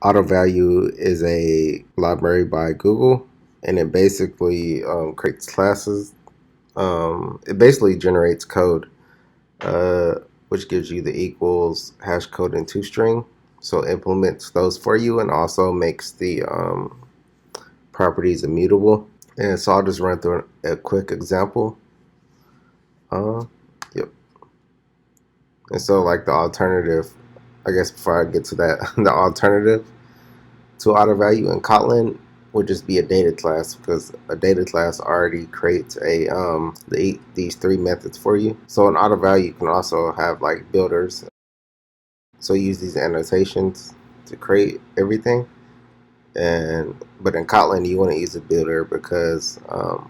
AutoValue is a library by Google, and it basically creates classes. It basically generates code, uh, which gives you the equals hash code and toString. So it implements those for you and also makes the properties immutable. And so I'll just run through a quick example. Uh, yep. And so like the alternative, I guess before I get to that, the alternative to AutoValue in Kotlin would just be a data class, because a data class already creates these three methods for you. So in AutoValue you can also have like builders. So you use these annotations to create everything. But in Kotlin you want to use a builder because it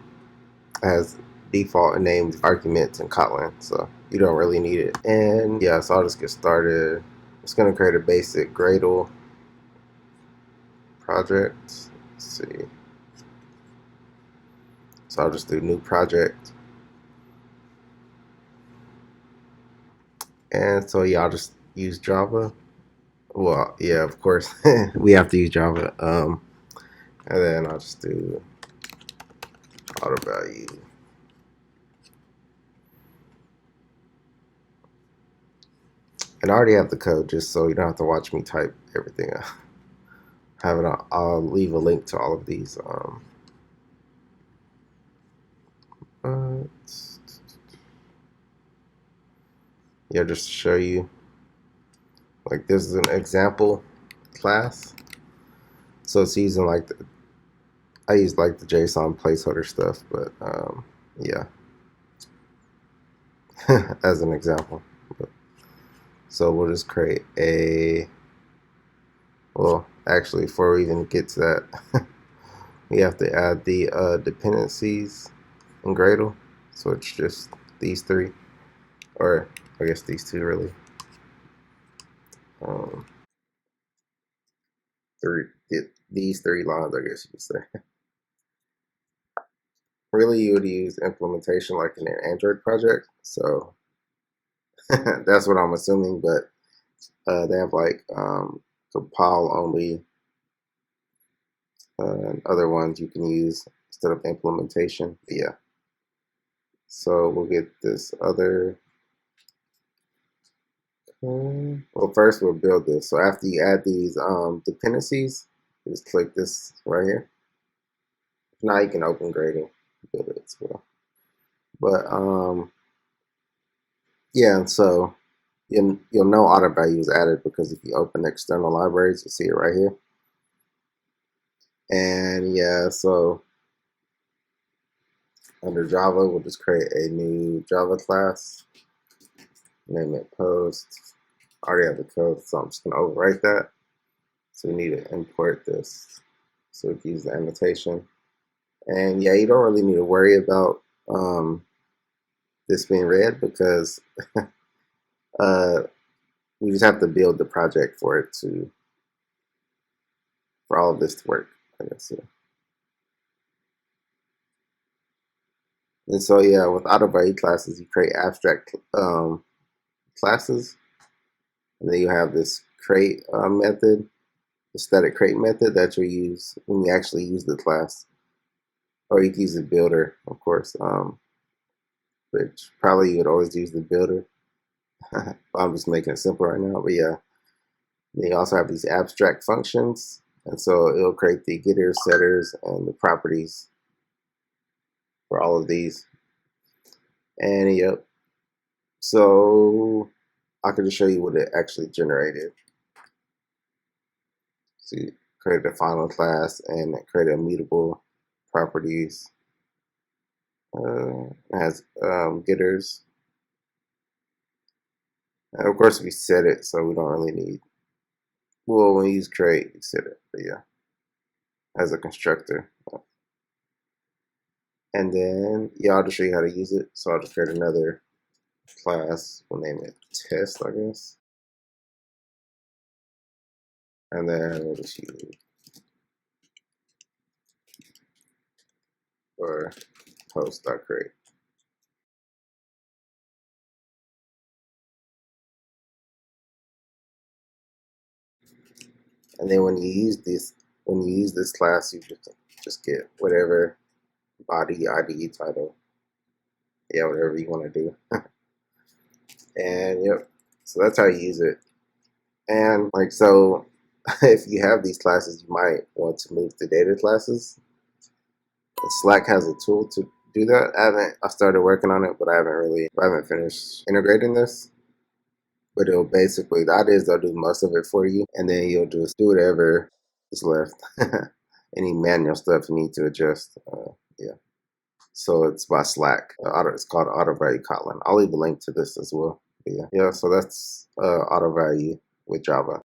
has default named arguments in Kotlin, so you don't really need it. And yeah, so I'll just get started. I'm just gonna create a basic Gradle project. Let's see. So I'll just do new project. And so yeah, I'll just use Java. Well, yeah, of course we have to use Java. And then I'll just do auto value. And I already have the code, just so you don't have to watch me type everything. I'll leave a link to all of these. Uh, yeah, just to show you. Like this is an example class. So it's using I use like the JSON placeholder stuff, but yeah, as an example. But, so we'll just create well, actually, before we even get to that, we have to add the dependencies in Gradle. So it's just these three, or I guess these two really. Um, these three lines, I guess you could say. Really, you would use implementation like in an Android project. So that's what I'm assuming, but they have like compile only and other ones you can use instead of implementation. But yeah. So we'll get this other. Well, first we'll build this. So after you add these dependencies, you just click this right here. Now you can open Gradle, build it as well. But yeah, so you'll know AutoValue is added because if you open external libraries, you see it right here. And yeah, so under Java, we'll just create a new Java class, name it post. I already have the code, so I'm just gonna overwrite that. So we need to import this. So we can use the annotation. And yeah, you don't really need to worry about this being read because uh, we just have to build the project for all of this to work, I guess. Yeah. And so yeah, with AutoValue classes, you create abstract classes, and then you have this create method, the static create method that you use when you actually use the class, or you can use the builder, of course, which probably you would always use the builder. I'm just making it simple right now, but yeah. Then you also have these abstract functions, and so it'll create the getters, setters, and the properties for all of these. And yep, so I can just show you what it actually generated. So you created a final class and it created immutable properties. It has getters. And of course, we set it, so we don't really need. Well, when you use create, you set it, but yeah, as a constructor. And then, yeah, I'll just show you how to use it. So I'll just create another class. We'll name it test, I guess. And then we'll just use for post.create. And then when you use this class, you just get whatever body, ID, title, yeah, whatever you want to do. And yep, so that's how you use it. And like so, if you have these classes, you might want to move to data classes. And Slack has a tool to do that. I started working on it, but I haven't finished integrating this. But it'll basically, the idea is they'll do most of it for you, and then you'll just do whatever is left. Any manual stuff you need to adjust. Yeah. So it's by Slack. It's called AutoValue Kotlin. I'll leave a link to this as well. But yeah. So that's AutoValue with Java.